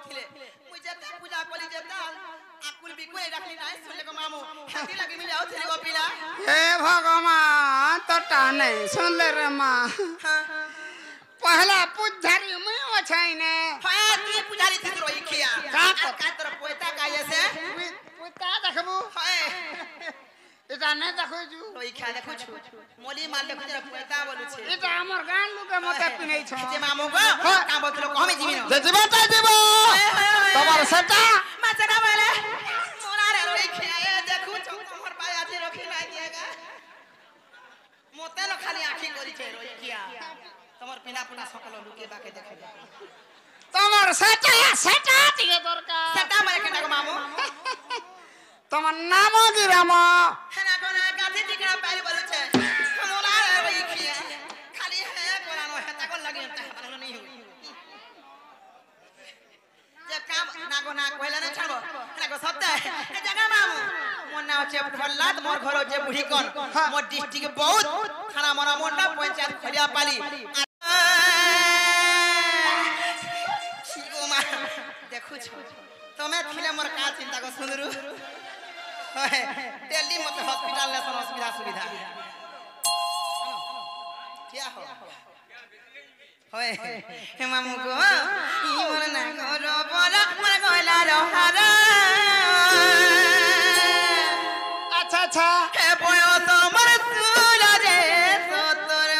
बोलथिले मुई जेता पूजा कली जेता आकुल भी कोई रखली नाय सुनले को मामू हाथी लगे मिल जाओ थे गोपीला हे भगवान तो टाने सुन ले रे मां हां पहला पुजारी मैं ओछाइने हां तू पुजारी थी रोई खिया का तर पोता काये से पुता देखबू हाय এটা নে দেখো জু रोई खा देखु छु मोली माल देखु जरा पोता बोलु छे এটা আমার গান লুকে মতে পিনাই ছ जे मामू को का बोतलो कमे जीविनो যে জীব তাই জীব তোমার সেটা माचरा वाले मोरा रे रोई खिया देखु छु हमर भाई आज रखी ना दिएगा मोते न खाली आखी करी छे रोई खिया তোমার পিনা পুনা সকল লুকে বাকে দেখে তোমার সেটা দিয়ে দরকার সেটা মানে কেন গো মামু তোমার নাম কি রাম হেনা কোনা গাধি টিকরা পাই বলছে মোরা ওই খিয়া খালি হে কোরানো হেতা কোন লাগি হেতা ভালো নাই হই যে কাম না গো না কইলা না ছাড়বো হেনা গো সত্য এ জায়গা মামু মোর নাম হচ্ছে প্রহ্লাদ মোর ঘর হচ্ছে বুড়িকন মোর ডিস্ট্রিক্ট বহুত থানা মরা মোরটা পঞ্চায়েত খড়িয়া পালি দেখুছ তুমি থিলে মোর কা চিন্তা কো সুন্দরু दिल्ली मत हॉस्पिटल ले सन सुविधा सुविधा क्या हो होए हे मामू को ई मन ना करो बोला मन कहला रहारा अच्छा अच्छा हे बयो तो मर सुला रे सतर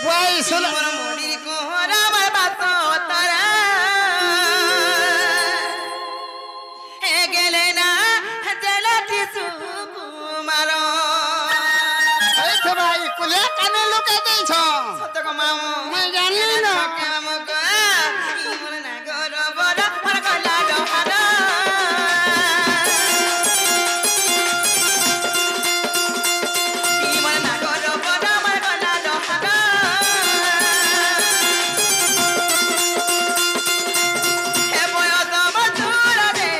वही सुन मोर मोरी को राम बात तारा भाई कुले काने लुके देई छ सत्य को मामू मैं जानी ना मामू को ई मन ना करो बोला मन कहला रहारा ई मन ना करो बोला मन कहला रहारा हे बयो तो मधुर रे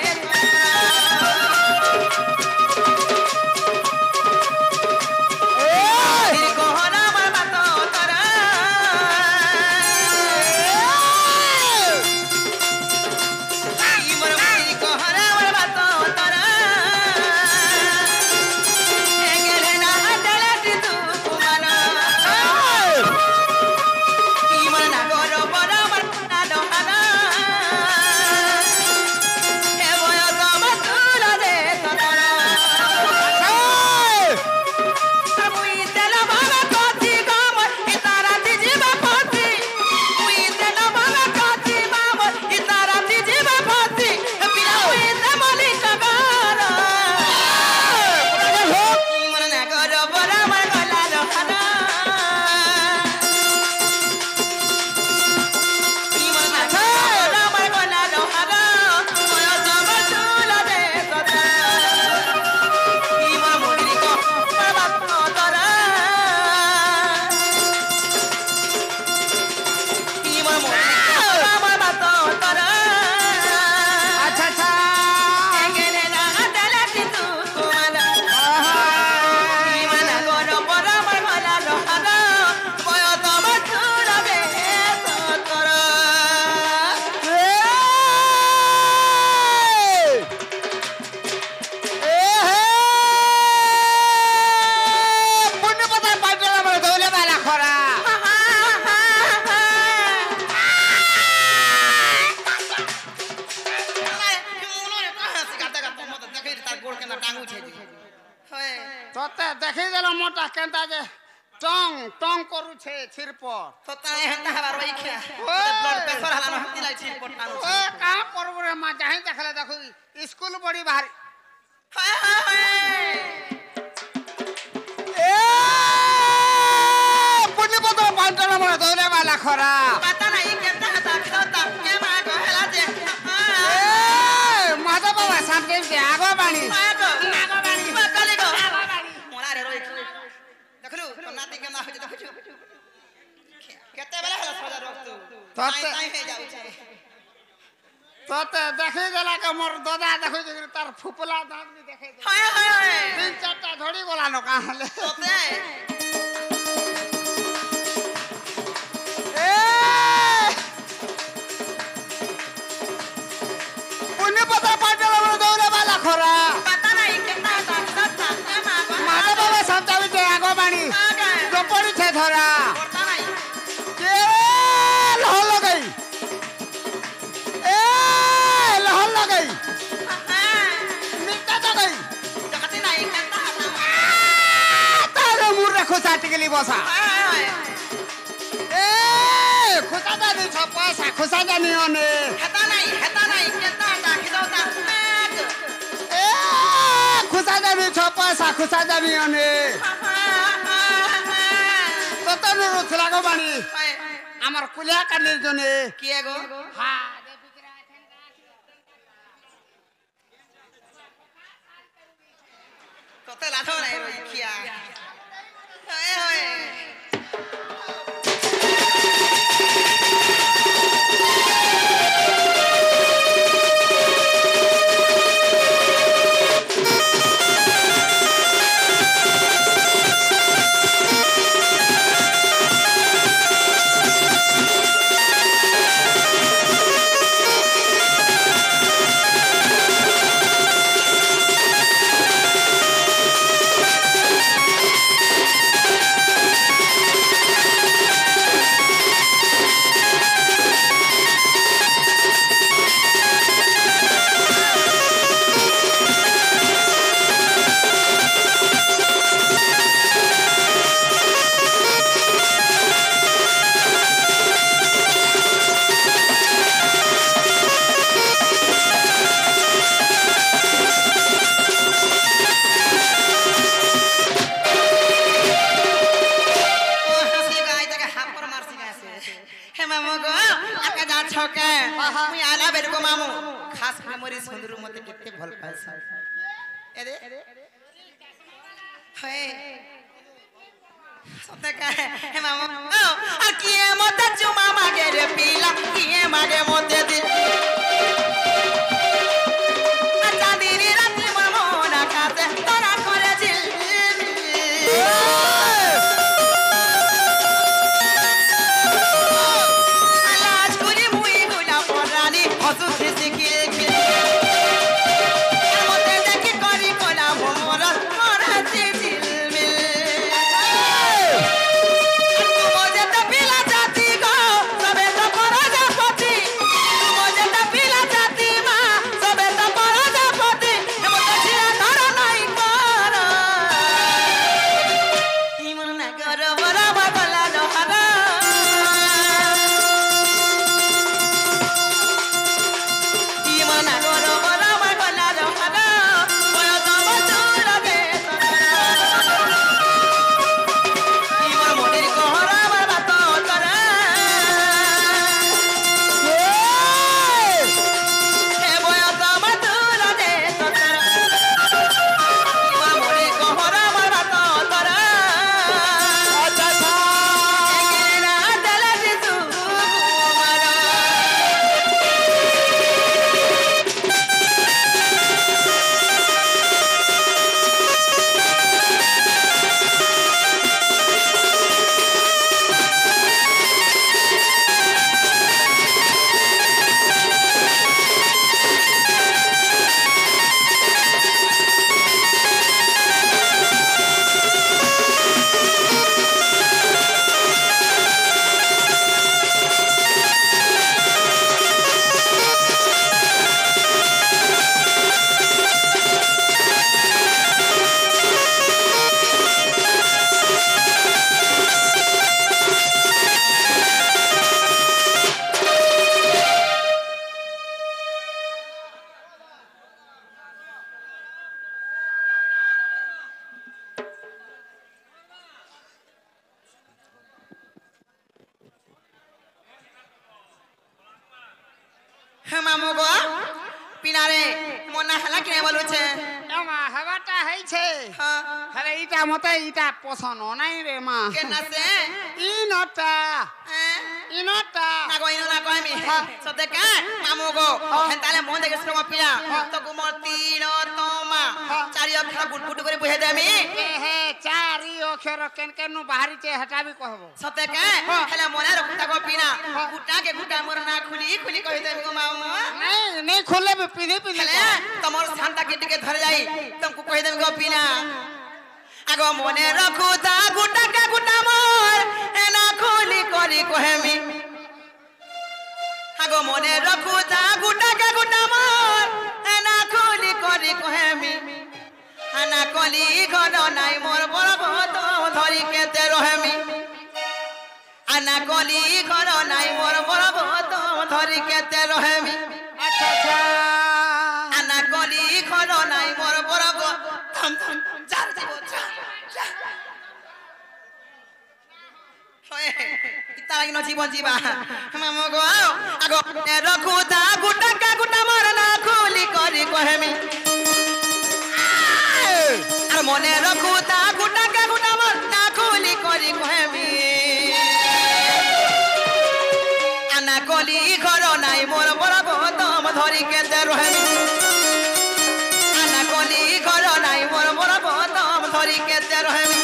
तोते देखि देला मोटा केंता जे टंग टंग करू छे सिर पर तो ताए हंता हवा रोई खिया ब्लड प्रेशर हला न हत्ती लाग छी पर टानु ओ का करबो रे मां जाहि देखले देखु स्कूल बड़ी भारी हाय हाय ए पुण्य पतो पांटला मन दोले वाला खरा पता नहीं केंता हता खाता के मां कहला जे ए माता बाबा सामने के आगो बाणी आगो बाणी कले गो मोरा रे रोई देखलु तो नाती के ना हो जे देखु केते बेला हला सजा रखतु ताई ताई हे जाउ छे तोते देखि देला के मोर दादा देखु जे तार फुपला दांत भी देखे दे हाय हाय हाय तीन चारटा धड़ी गोला न काहले तोते ए গেলি বসা এ খুসা জানি ছ পয়সা খুসা জানি অনে হেতা নাই কেতা ডাকি দাও তা এ খুসা জানি ছ পয়সা খুসা জানি অনে তত নুরু ছিলা গো বাণী আমার কুলিয়া কালির জনে কি গো হ্যাঁ তোতে লাথো নাই রইখিয়া হয় হয় মামু গো পিনারে মনা হেলা কিনে বলুছে এমা হবাটা হইছে হলে ইটা মতে ইটা পছন্দ নাই রে মা কেনা সে ইনটা ইনটা না গো ইনো না কইমি সতে কা মামু গো হেতালে মন দেখে শ্রম পিয়া তো কুমর তিন তোমা চারি অক্ষর গুটগুট করে বহে দেমি হে চারি অক্ষর কেন কেন বাহারিছে হেটাবি কহব সতে কা হেলা মনে রখতা গো পিনা গুটা কে গুটা মোর না খুলি খুলি কই দেমি গো মামু নাই নাই খুলে পিধি পিধি হেলে তোমার শান্তা কে টিকে ধরে যাই তুমকু কই দেমি গো পিনা আগো মনে রখুতা গুটা কে গুটা মোর এনা খুলি করি কহেমি আগো মনে রখুতা গুটা কে গুটা মোর এনা খুলি করি কহেমি আনা কলি ঘর নাই মোর বড় ভত ধরি কে তের রহেমি আনা কলি ঘর নাই মোর বড় গৌতম ধরি কেতে রহেমি আচ্ছা আচ্ছা আনা কলি ঘর নাই মোর বড় গৌতম যার যাব যা তার আগে জীবন জীবা মামো গো আগো রখু দা গুটা কা গুটা মার না খুলি করি কহেমি আর মনে রখু তা গুটা কা গুটা মার না খুলি করি কহেমি আনা কলি ঘর নাই মোর বড় গৌতম ধরি কেতে রহেমি আনা কলি ঘর নাই মোর বড় গৌতম ধরি কেতে রহেমি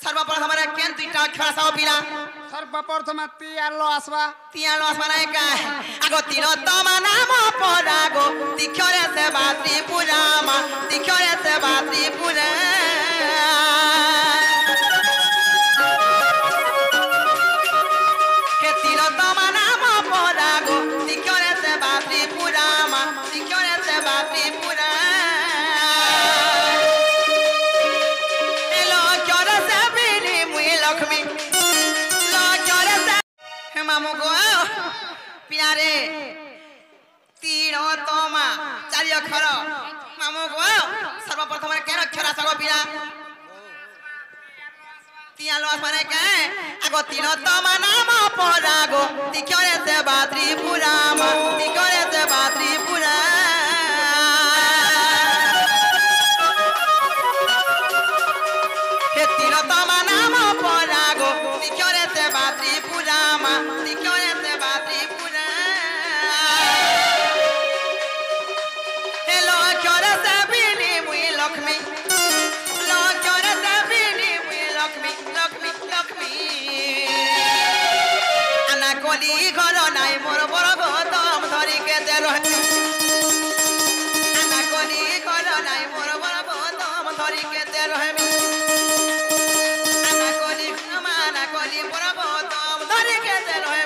सर्वप्रथम केन दुईटा अक्षर आसा पिला सर्वप्रथम तियालो आसवा तियालो आसवा नाही का आगो तिलोत्तम नाम परागो तिखरे से बात्री पुरामा तिखरे से बात्री पुरा के तिलोत्तम नाम परागो तिखरे से बात्री पुरामा तिखरे से बात्री पुरा मामो गो पियारे तिलोत्तमा चारि अक्षर मामो गो सर्वप्रथम केन अक्षर आसगो पिया तियालो आसमाने के आगो तिलोत्तमा नाम परागो तिखरे से बात्री पुरामा तिखरे से बात्री पुरा हे तिलोत्तमा नाम परागो तिखरे से बात्री पुरामा तिखरे से बात्री पुरा हे लक्षरे से बिनी मुई लक्ष्मी लक्षरे से बिनी मुई लक्ष्मी लक्ष्मी लक्ष्मी आना कली घर नाई मोर बड़ गौतम धरी केते रहे आना कली घर नाई मोर बड़ गौतम धरी केते रहे कली बड़ गौतम धरी केते रहे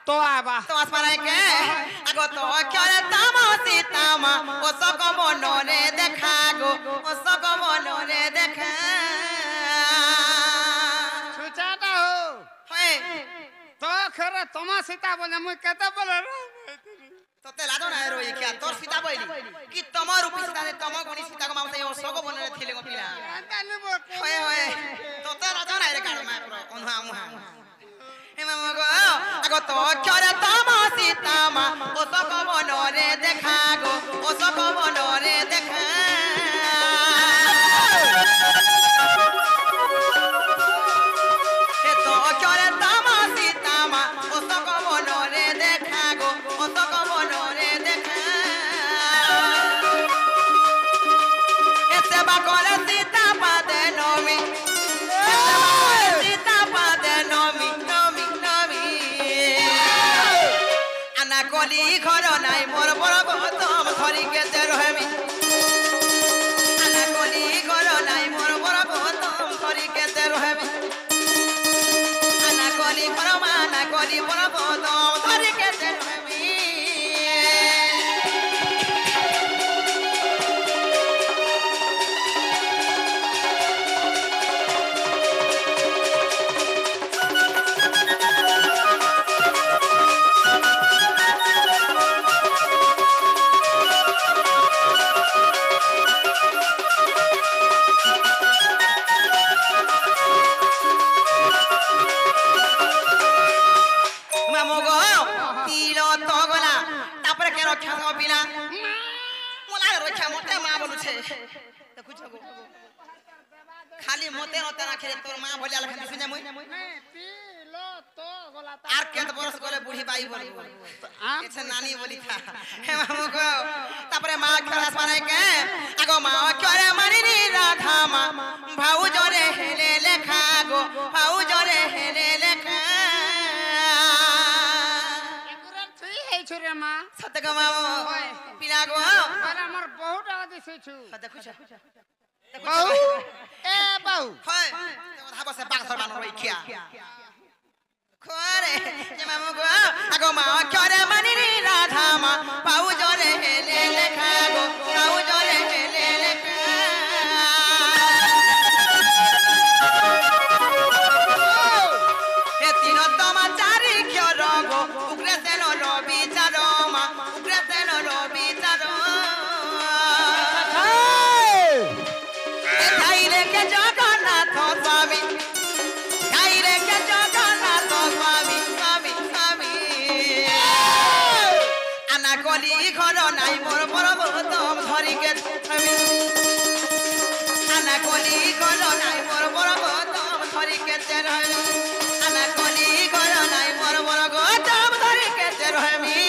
तो आबा तो आसमाने के आगो तो अक्षरे ताम सीतामा ओ सक मनरे देखा गो ओ सक मनरे देखा सुचाटा हो होय तो खरे तमा सीता बोले मुई केते बोले तते लादो ना रो इख्या तोर सीता बोली कि तम रूपी सीता ने तम गुणी सीता को मामसे ओ सक मनरे थिले गो पिला होय होय तते लादो ना रे काढ मा प्रो ओनहा मुहा आगो तो अक्षरे ताम सीतामा ओ सक मनरे देखा गो ओ सक मनरे देखा हे तो अक्षरे ताम सीतामा ओ सक मनरे देखा गो ओ सक मनरे देखा ए सेवा करे सीता पादे नमी सीता पादे नमी कली घर नाई मोर बड़ गौतम धरी केते रहेमी आना कली घर नाई मोर बड़ गौतम धरी केते रहेमी आना कली घर माना कली बड़ गौतम धरी केते रहेमी মামু গো তিল তো গলা তারপরে কেন খাও বিনা মোলা রক্ষা মতে মা বলুছে দেখুছ গো খালি মতে নতে না খেলে তোর মা বলিয়া লেখা শুনে মুই আর কেত বরস গলে বুড়ি বাই বলবো এছে নানি বলি খা হে মামু গো তারপরে মা খেলাস বানাই কে আগো মা করে মারিনি রাধা মা ভাউ জরে হেলে লেখা গো ভাউ জরে হেলে লেখা এগুলা তুই হেইছু রে মা সত্য গো মামু পিলা গো আরে আমার বহু টাকা দিছু দেখুছ বাউ এ বাউ হয় ধাবা সে বাগসর বানো রইখিয়া খরে যে মামু গো আগো মা করে মানিনি রাধা মা পাউ জরে হেলে লেখা গো পাউ জরে হেলে লেখা হে তিন তমা চারি ক্ষর গো উগ্রে সেন রবি চার মা উগ্রে সেন রবি চার হে ধাইরে কে জগন্নাথ স্বামী ধাইরে কে জগন্নাথ স্বামী স্বামী স্বামী আনা কলি ঘর নাই মোর পর্বতম ধরিকে স্বামী আনা কলি ঘর নাই মোর পর্বতম ধরিকে রহি আনা কলি ঘর নাই মোর পর্বতম ধরিকে রহি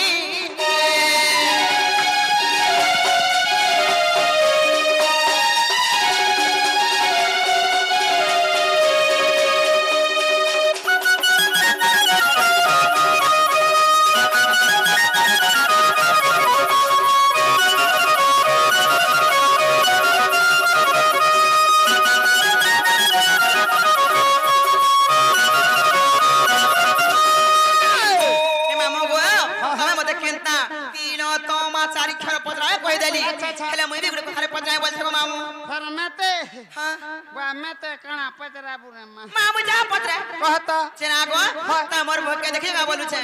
কানা পচরা বুরে মা মামু যা পত্রে কহত চেনা গো তোমার ভকে দেখিবা বলুছে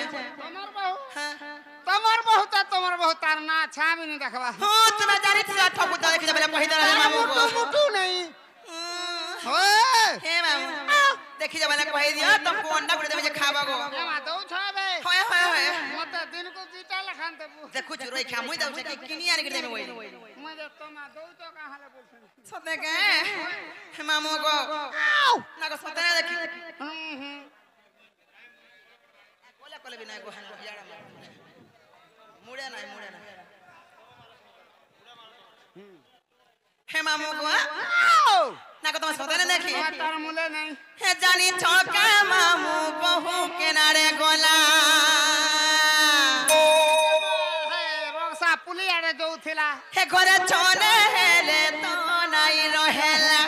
তোমার বহু তার না ছাবিনি দেখবা হো তুমি জানি তুই ঠকুতা দেখি যাবে কহি দরা মামু গো মুটু নাই হে মামু দেখি যাবে না কহি দিও তো কোনটা করে দেবে যে খাবা গো এমা দউ ছাবে হয় হয় হয় মতে দিনকু জিটা লেখান দেবু দেখু রই খামুই দাও যে কিনি আনি করে দেবে ওই মজে তোমা দউ তো কাহালে বলছেন সতে কে হে মামু গো না গো সতে না দেখি কোলে কোলে বিনা গো হানা ইয়াড়া মুড়ে নাই হে মামু গো না গো তোমার সতে না দেখি তার মুলে নাই হে জানি ছকা মামু বহু কেনারে গলা হে রসা পুলি আড়ে যাউথিলা হে ঘরে ছনে হেলে তো নাই রহেলা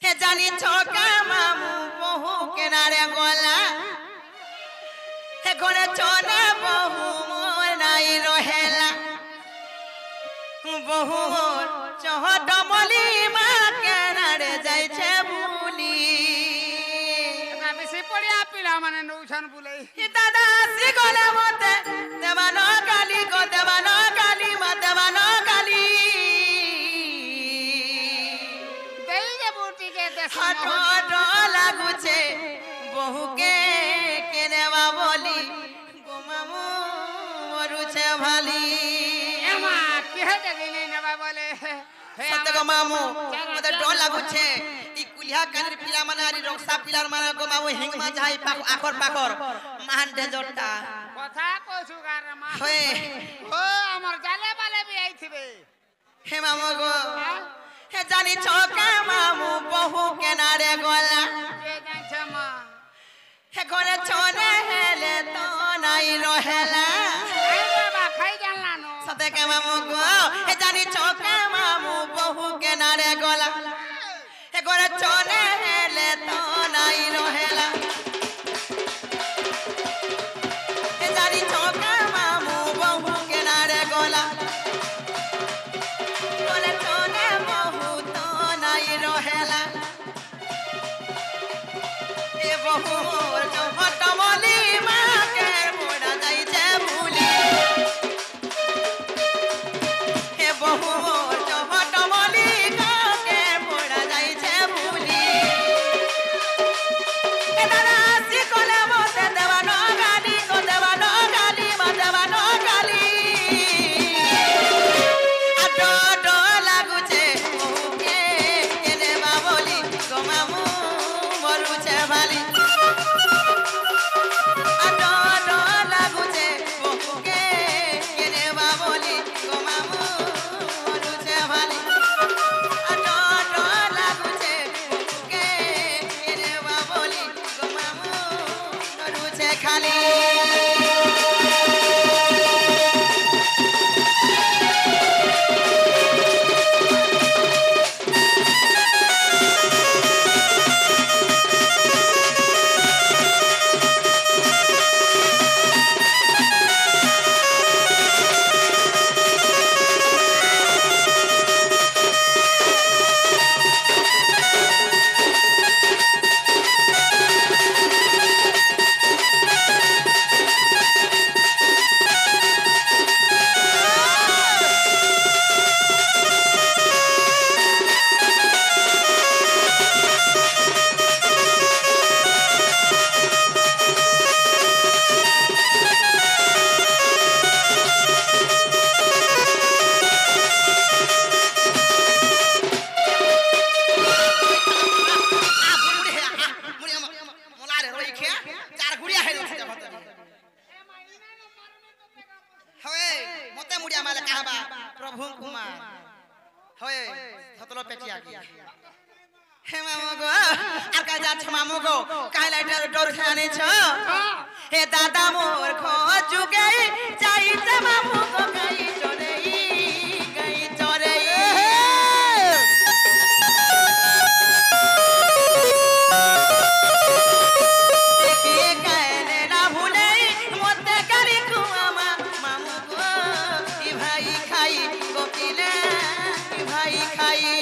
হে জানি ছকা মামু বহু কেনারে গলা হে ঘরে ছনে বহু নাই রহেলা বহু চহট মলি মা কেনারে যাইছে বুলি না বেশি পড়িয়া পিলা মানে নৌছান বুলাই দাদা আসি গলে মতে দেবান কালী গো দেবান কালী মা দেবান কালী দেই যে বুটিকে দেশ হাট লাগুছে বহুকে কেনেবা বলি গোমামু মরুছে ভালি এমা কিহে দেখিনি নেবা বলে সত্য গো মামু মতে ডর লাগুছে ই কুলিয়া কানের পিলা মানে আরি রক্সা পিলার মানে গো মামু হিংমা যাই আখর পাখর মান ডেজরটা কথা কইছু গার মা হয়ে ও আমার জালে বালে বি আইছিবে হে মামু গো হে জানি ছকা মামু বহু কেনারে গলা কে জানছে মা হে ঘরে ছনে হেলে তো নাই রহেলা আই বাবা খাই জানলা নো সতে কে মামু গো হে জানি ছকা মামু বহু কেনারে গলা হে ঘরে ছনে হেলে তো নাই রহেলা হে জানি ছকা মামু বহু কেনারে গলা ঘরে ছনে বহু তো নাই রহেলা এ বহু চহট মলি মাকে মোড়া যাইছে ভুলি হে বহু চহট মলি কাকে মোড়া যাইছে ভুলি के खाली प्रभु कुमार होए थतलो पेटिया की हे मामो गो आ का जा छ मामो गो काहे लाइटर डोर खाने छ हे दादा मोर खो जुगे जाई त मामो गो गई चोरे देखिए कहने ना भूले मोते करी कुआमा मामो गो ई भाई खाई गोपीले ई भाई खाई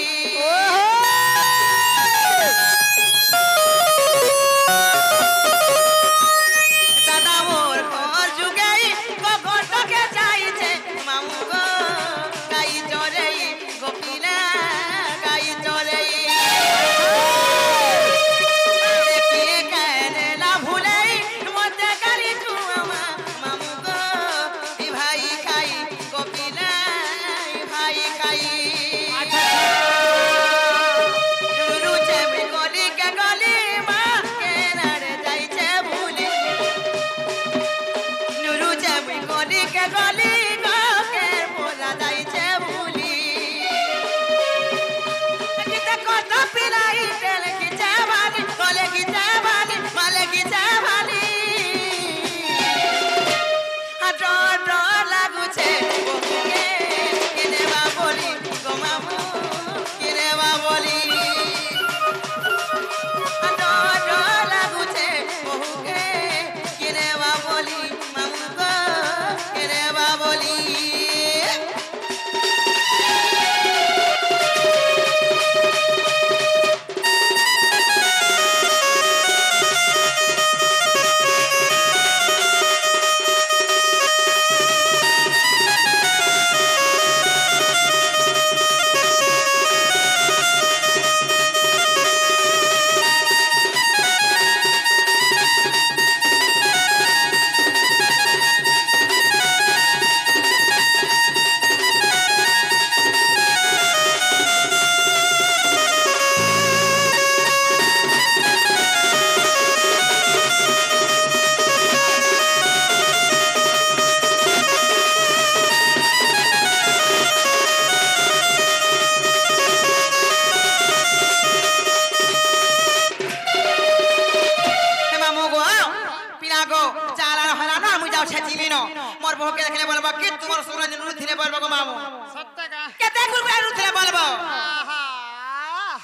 मोर बहू के देखले बोलबा कि तुमर सूरज नु थिले बोलबा को मामू सत्य का केते गुरबा नु थिले बोलबा आहा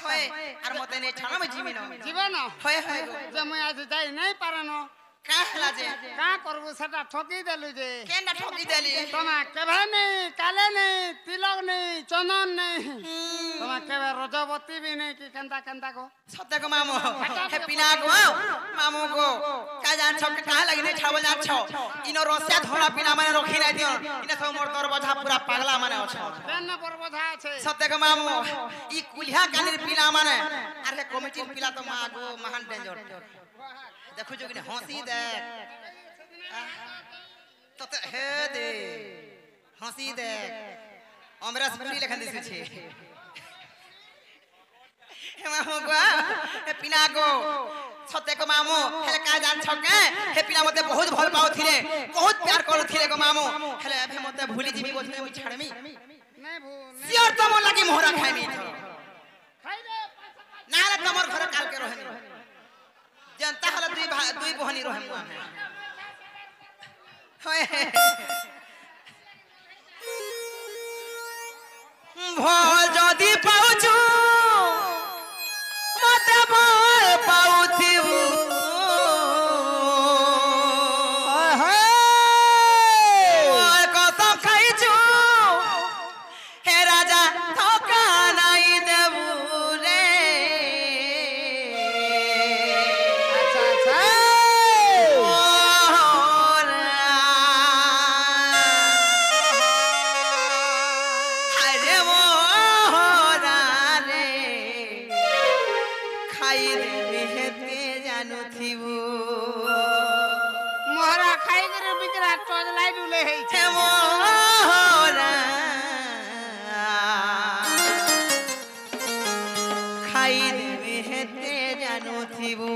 होय आर मते ने छाना में जीवन होय होय जे मैं आज जाई नहीं पारनो का हला जे का करबो सेटा ठकी देलु जे केना ठकी देली तमा केभे नहीं काले नहीं तिलक नहीं चंदन नहीं तमा केभे रजवती भी नहीं कि केंता केंता को सत्य को मामू हे पिना को मामू को का जान छ का लगी नहीं छावल जान छ इनो रसिया धोला पिना माने रखी नहीं दियो इने सब मोर दर बोझा पूरा पागला माने अछ केन पर बोझा छे सत्य को मामू ई कुलिया कानीर पिना माने अरे कमिटी पिला तो मागो महान डेंजर देखो जो कि हंसी दे तो हे दे हंसी दे हमरा स्कूली लेखन दिस छे हे मामू गो हे पिना गो सत्य को मामू हेले का जान छके हे पिना मते बहुत भल पाउ थिले बहुत प्यार करू थिले गो मामू हेले अबे मते भूली जीवी बोथने मु छाड़मी नहीं भू सियर तो मन लागी मोहरा खाइमी खाई दे ना रे तमर घर काल के रहनी जनता हला दुई बहनी रहम ভল যদি পাউଛୁ মতে ভল পাউথিবু কসম খাইଛୁ হে রাজা ঠকা নাই দেবু রে আচ্ছা আচ্ছা মোহরা খাই করে বিকরা টজ লাইট উলে হেইছে খাই দেবে হেতে জানো থিবু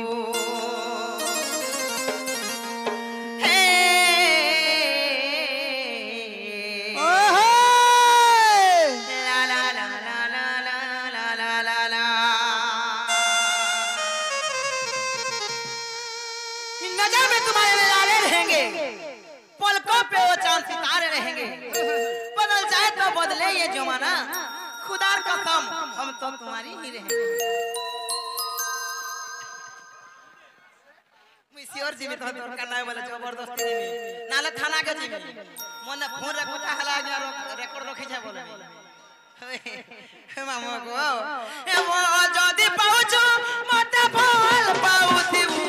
नजर में तुम्हारे नजारे रहेंगे पलकों पे वो चांद सितारे रहेंगे बदल जाए तो बदले ये जमाना खुदा कसम हम तो तुम्हारी ही रहेंगे मिसियोर जी में तो दरकार नहीं बोले जबरदस्ती में नाले थाना के जी में मन फोन रे कोटा हला गया रिकॉर्ड रखी जाए बोले मामू को ए वो जदी पाउछु मते फल पाउथिबु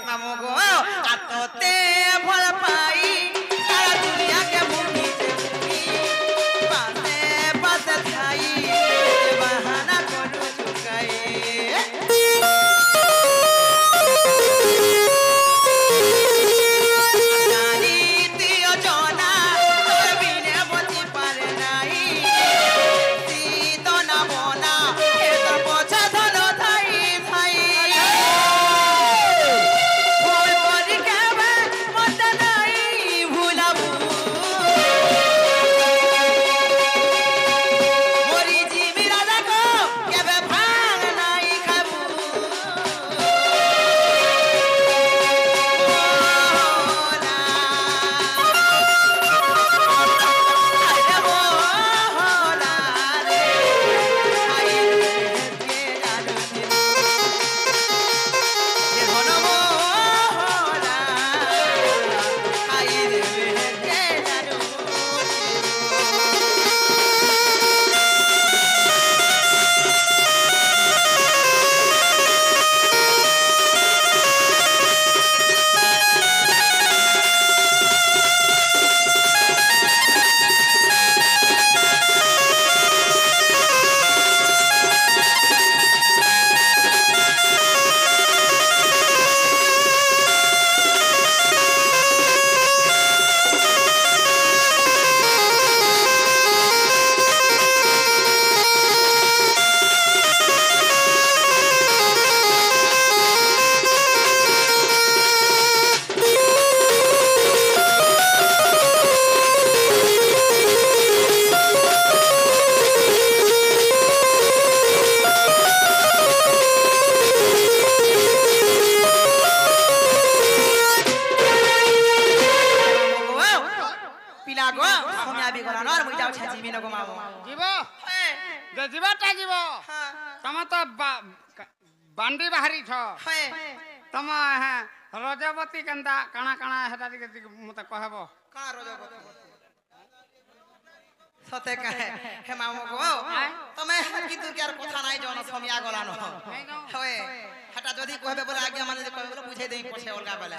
मामू गो आतोते भल पाई सारा दुनिया के भूमि से भूमि पासे पासे थाई बहाना करू चुकाए नारी तियो जना तोर बिने बची पारे नाही सीतो ना बोना ए तोर पोछा धन थाई थाई ତମ ତ ବାଣ୍ଡି ବାହାରି ଛ ହଏ ତମ ରଜବତୀ କେନ୍ତା କାଣା କାଣା ହେଟା ଟିକେ ମତେ କହିବ କାଣା ରଜବତୀ সতে কাহে হে মামু গো তুমি কিন্তু কি আর কথা নাই জন সমিয়া গলানো হয় হাটা যদি কইবে বলে আগে মানে যে কইবে বলে বুঝাই দেই পছে অলগা বেলা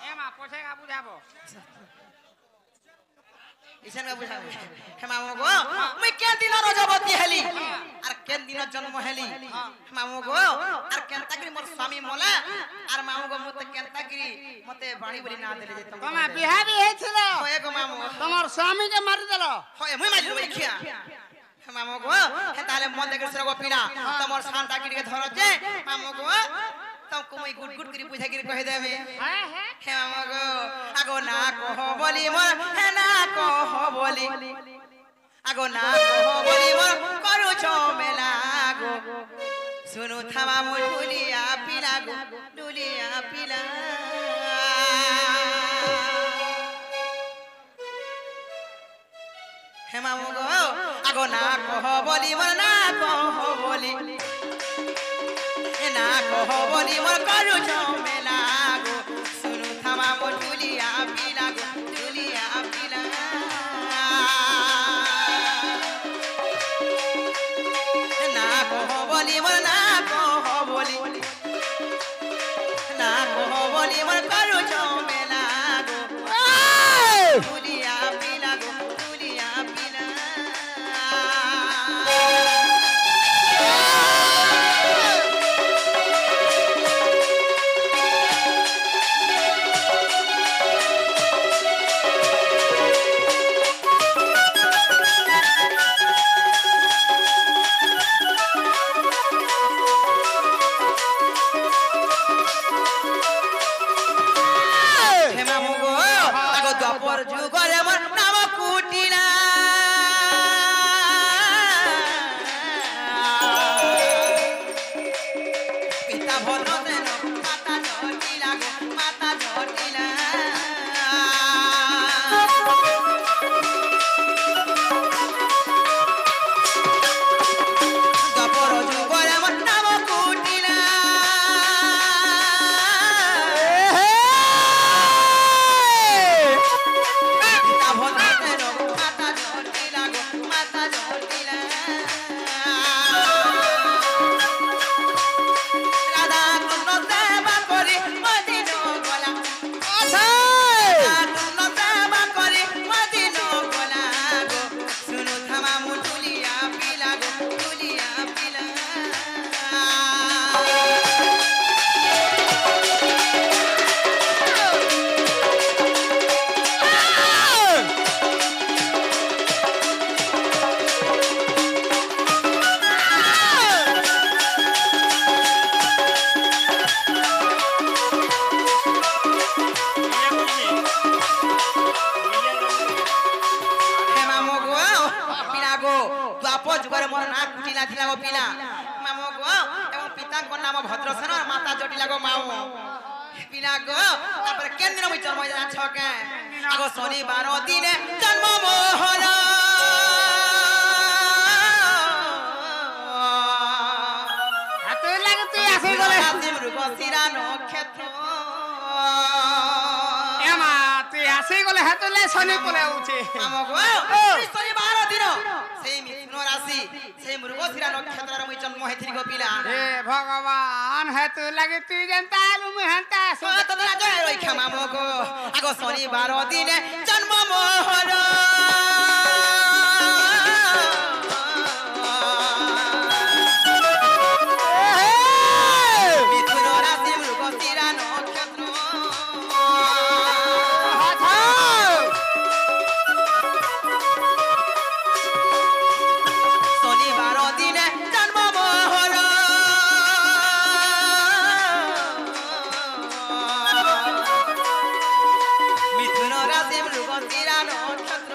এ মা পছে গা বুঝাবো ইছেন গা বুঝাবো হে মামু গো মুই কে দিন রজবতী হেলি আর কে দিন জন্ম হেলি মামু গো আর কেনতাগিরি মোর স্বামী মোলা আর মামু গো মতে কেনতাগিরি মতে বাণী বলি না দেলে যে তোমা বিহা বি হইছিল হয় গো মামু তোমার স্বামীকে মারি দেল হয় মুই মাইলু দেখিয়া মামু গো হে তাহলে মন দেখে সরগো পিনা তোমার শান্তাগিরি কে ধরছে মামু গো तुमको मैं गुड गुड करी पूछा गिर कह देबे हे मामा गो आगो ना कहो बोली मोर हे ना कहो बोली आगो ना कहो बोली मोर करू छो मेला गो सुनु थामा मोर डुलिया पिला गो डुलिया पिला हे मामा गो आगो ना कहो बोली मोर ना कहो बोली ना कहो बोली मोर करू छो मेला गो सुनु थामा मोर डुलिया पिला गो डुलिया पिला ना कहो बोली मोर ना कहो बोली ना कहो बोली मोर करू छो मेला गो डुलिया पिला गो डुलिया पिला भगवान है तू लगे तू जनता लुम हंता सो तो ना जय रोई खमा मगो आगो शनिवार दिने जन्म मोहर मिथुन राशि मृगशिरा नक्षत्र शनिवार दिने जन्म मोहर মিথুন রাশি মৃগশিরা নক্ষত্র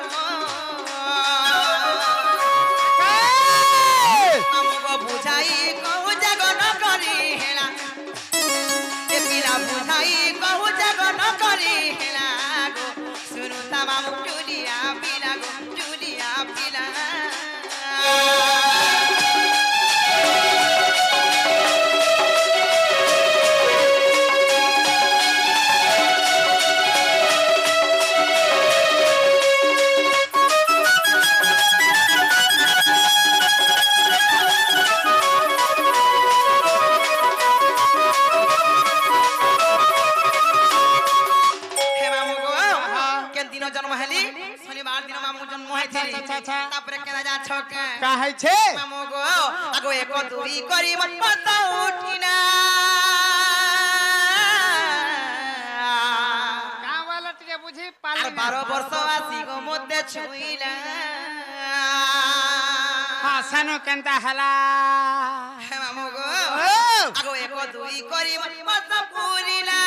ছকে কাহাইছে মামু গো আগো এক দুই করি মত উঠিনা গাঁ वाला টিকে বুঝি আর পালি 12 বর্ষ আসি গো মতে ছুইলা হ্যাঁ সানো কেনতা হেলা হে মামু গো ও আগো এক দুই করি মত পুরিলা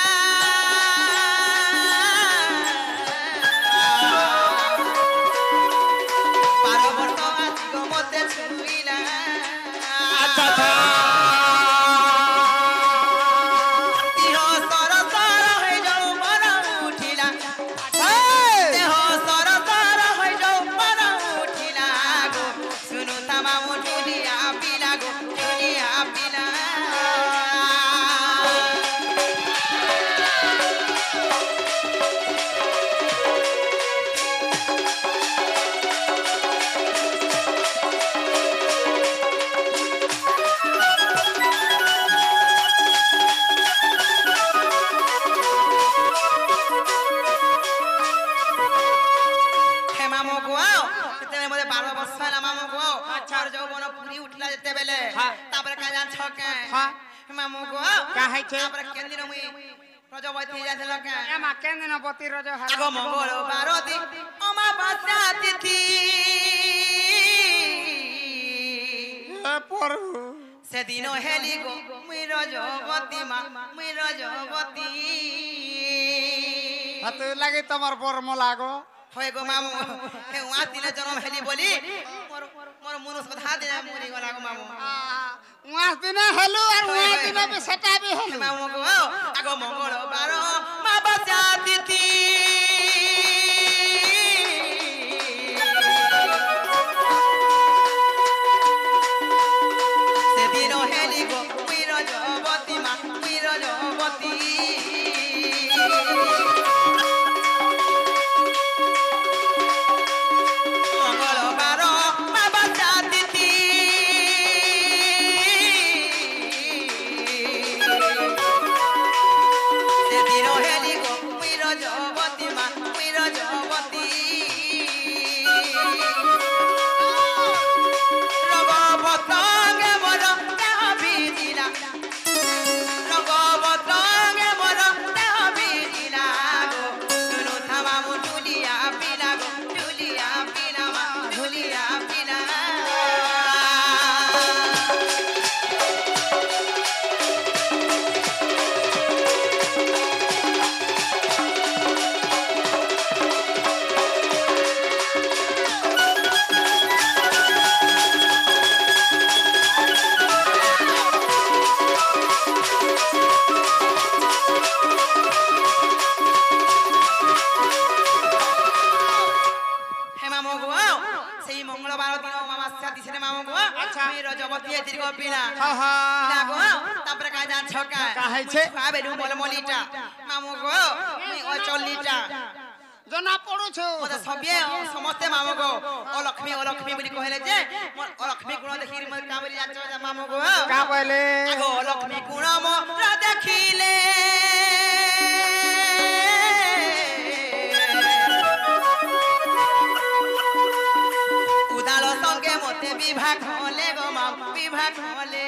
মামু গো কাহাইছে আমরা কেন্দিন মুই রজবতী যাইছিল কে এমা কেন বতি রজ হেলা আগো মঙ্গলবার দিন অমাবাস্যা তিথি প্রভু সেদিন হেলি গো মুই রজবতী মা মুই রজবতী হাতে লাগে তোমার বর্ম লাগো হয় গো মামু হে ওয়া দিনে জন্ম হেলি বলি মোর মনুষ কথা দে মরি গলা গো মামু ওয়াস দিনে হেলু আর ওয়া দিনে বি সেটা বি হেলু মামু গো আগো মঙ্গলবার অমাবাস্যা তিথি সেদিন হেলি গো মুই রজবতী মা মুই রজবতী মঙ্গলবার অমাবাস্যা তিথি সেদিন হেলি গো মুই রজবতী মা মুই রজবতী রগবতঙ্গে মোর দেহ ভিজিলা রগবতঙ্গে মোর দেহ ভিজিলা গো শুনু থামা মু ঢুলিয়া পিলা গো ঢুলিয়া পিলা মা ঢুলিয়া পিলা হে মামু গো সেই মঙ্গলবার দিন অমাবাস্যা দিছে রে মামু গো আচ্ছা। মুই রজবতী দীর্ঘ পিলা হা হা পিলা গো তারপরে কাজা ছকা কাহাইছে? খাবে রু বলমলিটা মামু গো মুই অচল্লিটা জনা পড়ুছো মতে সবে সমস্তে মামু গো ও লক্ষ্মী বলি কহিলে যে মোর ও লক্ষ্মী গুণ দেখি মোর কামরি যাচ্ছ মামু গো কা বলে আগো ও লক্ষ্মী গুণ মোর দেখিলে উদাল সঙ্গে মতে বিভাগ হলে গো মামু বিভাগ হলে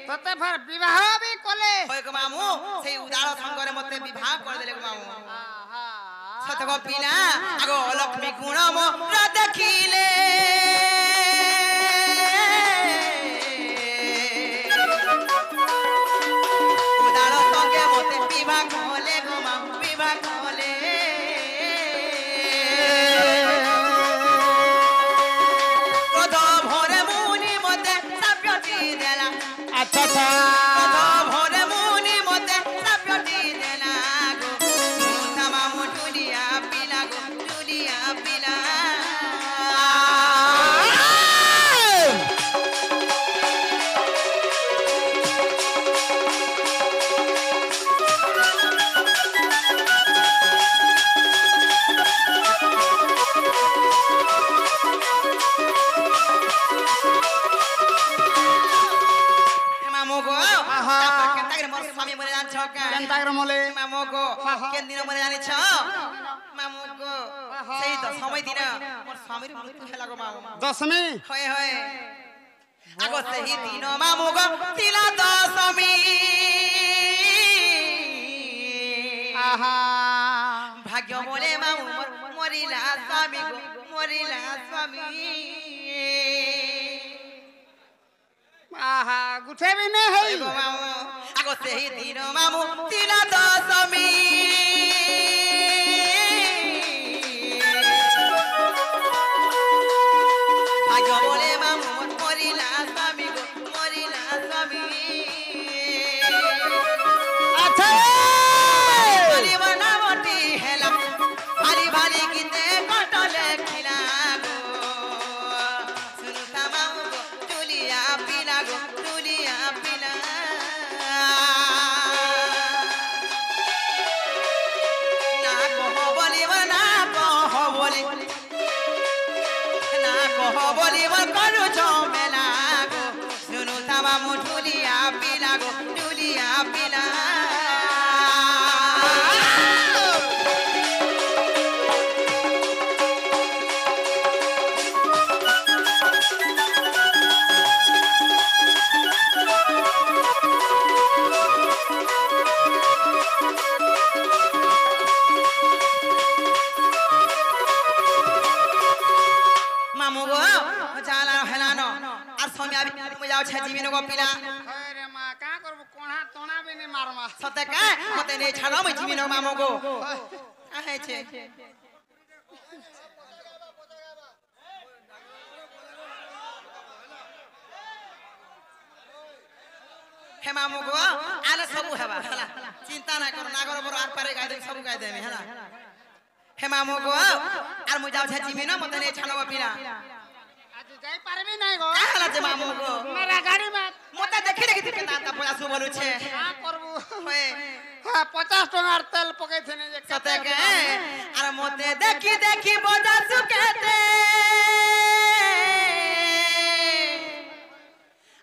তোতে ফের বিবাহ বি কলে হয় গো মামু সেই উদাল সঙ্গরে মতে বিভাগ করে দিলে গো মামু আহা সত গো পিলা আগো ও লক্ষ্মী গুণ মোর দেখিলে উদাল সঙ্গে মতে বিভাগ হলে গো মামু বিভাগ হলে ক্রোধ ভরে মুনি মতে সাপ্যটি দেলা আচ্ছা আচ্ছা ক্রোধ ভরে মুনি মতে সাপ্যটি দেলা গো থামা মু ঢুলিয়া পিলা গো ঢুলিয়া পিলা হে মামু গো কেনতা করে মলে মামু গো কেন দিন মনে জানিছ মামু গো সেই তো সময় দিন মোর স্বামীর মৃত্যু হেলা গো মামু দশমী হয় হয় আগো সেই দিন মামু গো তিলা দশমী আহা ভাগ্য বলে মামু মরিলা স্বামী গো মরিলা স্বামী আহা গুঠে বি নে হই গো মামু আগো সেই দিন মামু তিলা দশমী ভাগ্য বলে মামু মরিলা স্বামী গো মরিলা স্বামী আচ্ছা ভালি বনাবটি হেলা ভালি ভালি গীতে কটলে খিলা গো শুনুতা মামু গো তুলিয়া পিলা গো তুলিয়া পিলা না কহ বলিব না কহ বলি না কহ বলিব করু ঝমেলা গো শুনুতা মামু তুলিয়া পিলা গো তুলিয়া পিলা মামু গো জালা হেলানো আর সমি আবি যাও ছে জীবিন গো পিলা রে মা কা করব কোণা তোনা বি নে মারমা সতে কা মতে নেই ছাড়ো মই জীবিন মামু গো আহেছে হে মামু গো আলে সবু হেবা হেলা চিন্তা না করো না করো বড় আর পারে গাই দে সবু গাই দেবে হেলা হে মামু গো আর মই যাও ছে জীবিন মতে নেই ছাড়ো গো পিলা আজ যাই পারবি নাই গো হেলা যে মামু গো মেরা গাড়ি মে মতে দেখি দেখি তুই কেনা তা পয়সা বলুছে কা করব হয় 50 টাকার তেল পকাইছেনে যে সতে কে আর মতে দেখি দেখি বজা সুকেতে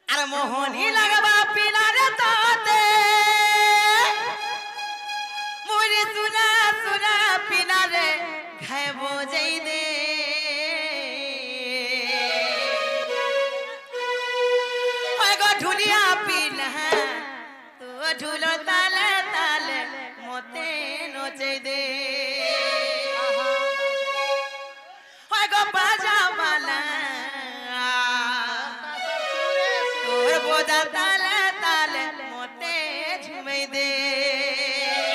আর মোহনী লাগবা পিলারে তাতে মুরি সুনা সুনা পিলারে খাই বজাই দে ওই গো ঢুলিয়া পিলা তো ঢুলো তালে তালে মতে নচাই দে ওই গো বাজা মালা তোর বোঝা তালে তালে মতে ঝুমাই দে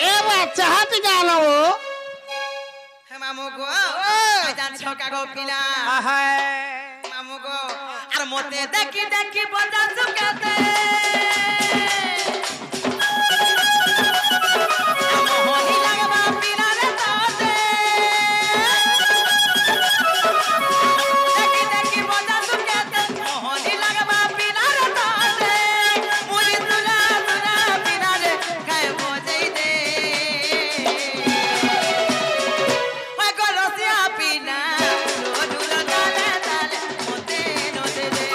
এ বাচ্চা হাতি গেল হে মামু গো জান ছকা গো পিলা আহা মামু গো আর মতে দেখি দেখি বোঝা সুকাতে মোহনী লাগবা পিলারে তাতে দেখি দেখি বোঝা সুকাতে মোহনী লাগবা পিলারে তাতে মুরি তুলা তুলা পিলারে গায়ে বজাই দে ওই গো রসিয়া পিলা ঢুলো তালে তালে মতে নচে দে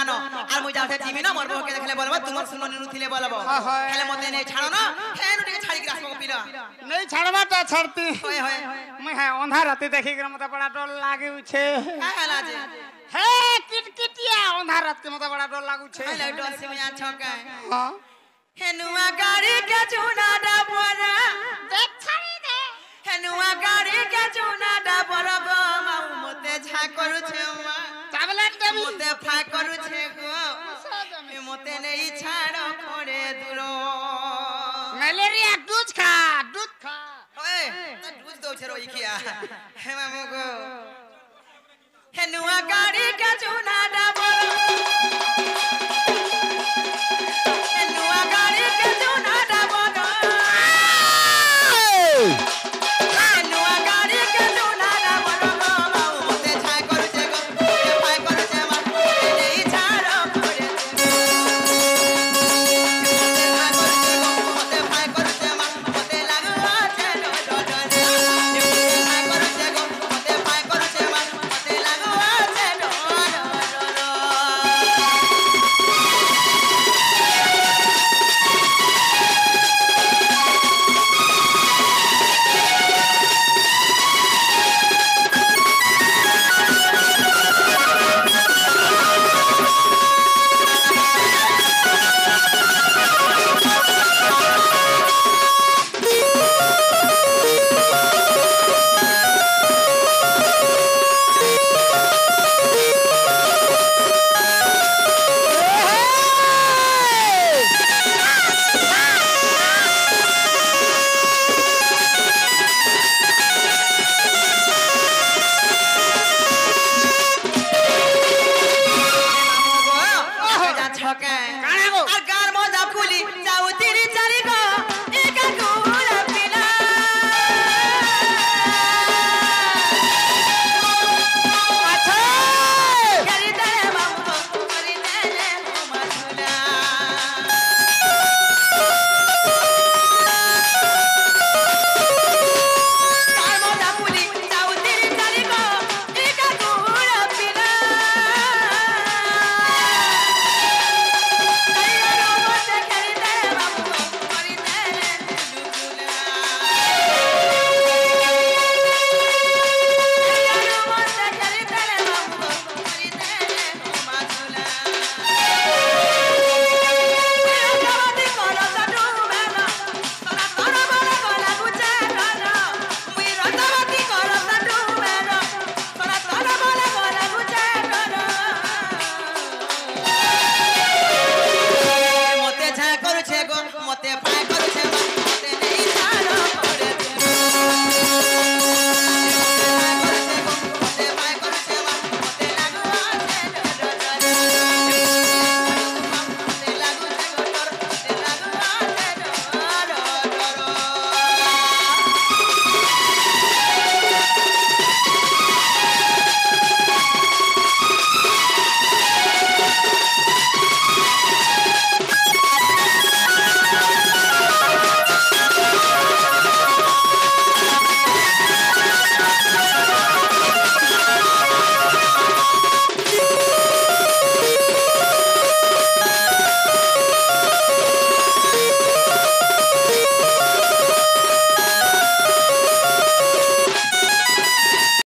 ন আর মুই যাতে জিবি না মোর বউকে দেখলে বলবো তোমার শুনো নিনু থিলে বলবো তাহলে মতে নেই ছাড়ো না হ্যাঁ নুটিকে ছাড়ি কি আসবো পিলা नहीं छाड़बाटा छाड़ती হয় হয় मैं है अंधा राती देखी के मत बड़ा डर लागे छे হ্যাঁ হ্যাঁ লাজে हे किटकिटिया अंधा रात के मत बड़ा डर लागू छे হ্যাঁ লাগ ডর সে মিয়া ছকা हां হেনুয়া গাড়ি কে চুনা ডাবরা देख छाड़ी दे হেনুয়া গাড়ি কে চুনা ডাবরা গো মাউ মতে ঝা করুছে মা टैबलेट देबी মতে ফা করুছে গো মতে নেই ছাড়ো করে দূর मलेरिया दूध खा ওই তা দুধ দউছে রই খিয়া হে মামু গো হেনুয়া গাড়ি কে চুনা ডাবরা হেনুয়া গাড়ি কে চুনা ডাবরা হেনুয়া গাড়ি কে চুনা ডাবরা গো মাউ মতে ঝা করুছে গো ফা করুছে মা নেই ছাড়ো করে